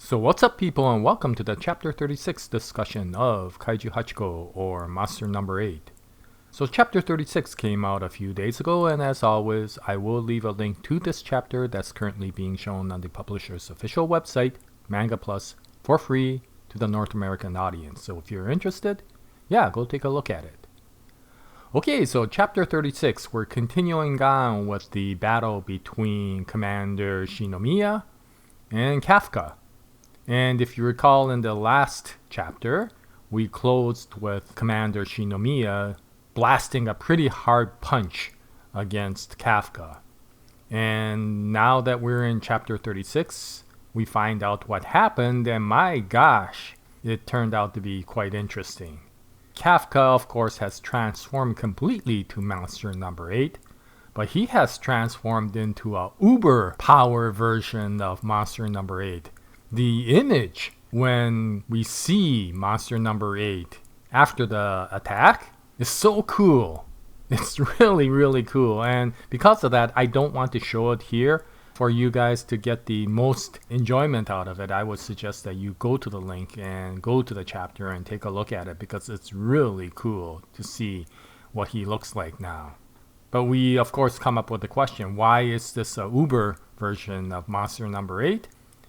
So what's up, people, and welcome to the Chapter 36 discussion of Kaiju 8 or Monster Number 8. So Chapter 36 came out a few days ago, and as always, I will leave a link to this chapter that's currently being shown on the publisher's official website, Manga Plus, for free to the North American audience. So if you're interested, yeah, go take a look at it. Okay, so Chapter 36, we're continuing on with the battle between Commander Shinomiya and Kafka. And if you recall, in the last chapter, we closed with Commander Shinomiya blasting a pretty hard punch against Kafka. And now that we're in Chapter 36, we find out what happened, and my gosh, it turned out to be quite interesting. Kafka, of course, has transformed completely to Monster Number 8, but he has transformed into a uber power version of Monster Number 8. The image when we see Monster Number 8 after the attack is so cool. It's really, really cool. And because of that, I don't want to show it here. For you guys to get the most enjoyment out of it, I would suggest that you go to the link and go to the chapter and take a look at it, because it's really cool to see what he looks like now. But we, of course, come up with the question, why is this a uber version of Monster Number 8?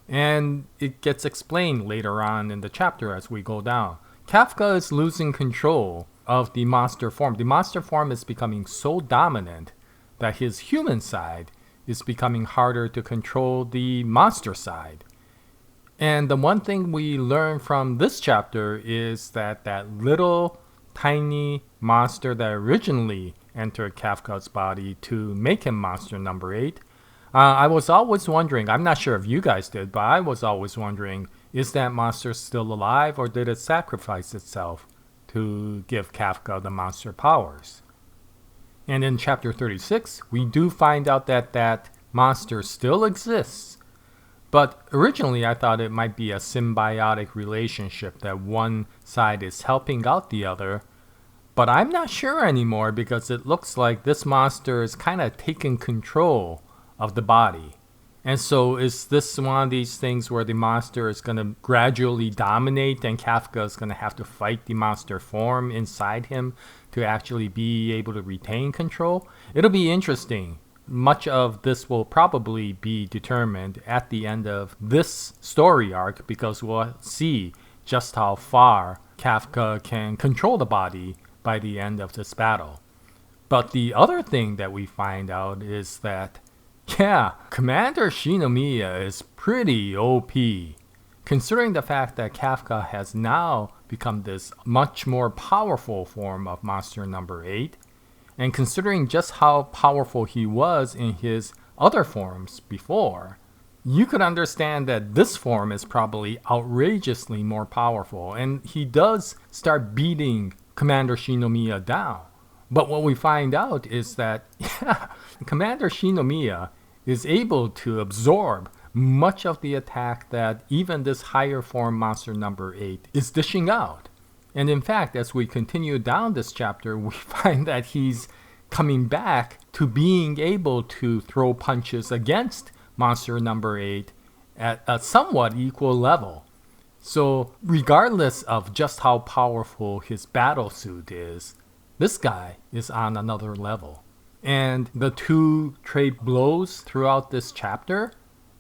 And it gets explained later on in the chapter as we go down. Kafka is losing control of the monster form. The monster form is becoming so dominant that his human side is becoming harder to control the monster side. And the one thing we learn from this chapter is that that little tiny monster that originally entered Kafka's body to make him Monster Number 8, I was always wondering, I'm not sure if you guys did, but I was always wondering, is that monster still alive, or did it sacrifice itself to give Kafka the monster powers? And in Chapter 36, we do find out that that monster still exists. But originally I thought it might be a symbiotic relationship, that one side is helping out the other. But I'm not sure anymore, because it looks like this monster is kind of taking control of the body. And so is this one of these things where the monster is going to gradually dominate and Kafka is going to have to fight the monster form inside him to actually be able to retain control? It'll be interesting. Much of this will probably be determined at the end of this story arc, because we'll see just how far Kafka can control the body by the end of this battle. But the other thing that we find out is that Commander Shinomiya is pretty OP, considering the fact that Kafka has now become this much more powerful form of Monster Number 8, and considering just how powerful he was in his other forms before, you could understand that this form is probably outrageously more powerful, and he does start beating Commander Shinomiya down. But what we find out is that, Commander Shinomiya is able to absorb much of the attack that even this higher form Monster Number 8 is dishing out. And in fact, as we continue down this chapter, we find that he's coming back to being able to throw punches against Monster Number 8 at a somewhat equal level. So regardless of just how powerful his battle suit is, this guy is on another level. And the two trade blows throughout this chapter.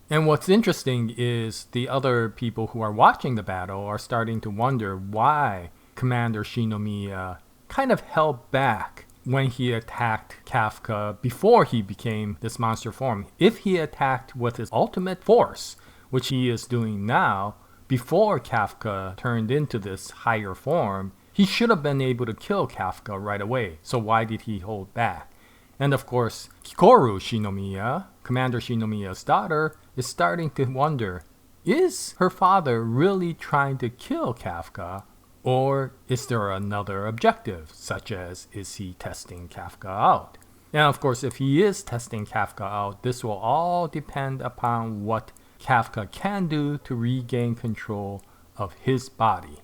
And what's interesting is the other people who are watching the battle are starting to wonder why Commander Shinomiya kind of held back when he attacked Kafka before he became this monster form. If he attacked with his ultimate force, which he is doing now, before Kafka turned into this higher form, he should have been able to kill Kafka right away. So why did he hold back? And of course, Hikaru Shinomiya, Commander Shinomiya's daughter, is starting to wonder, is her father really trying to kill Kafka? Or is there another objective, such as, is he testing Kafka out? And of course, if he is testing Kafka out, this will all depend upon what Kafka can do to regain control of his body.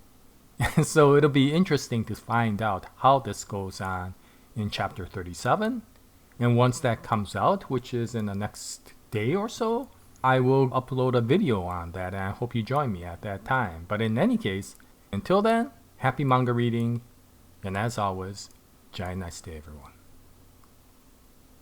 And so it'll be interesting to find out how this goes on in Chapter 37. And once that comes out, which is in the next day or so, I will upload a video on that, and I hope you join me at that time. But in any case, until then, happy manga reading, and as always, Jaya, nice day everyone.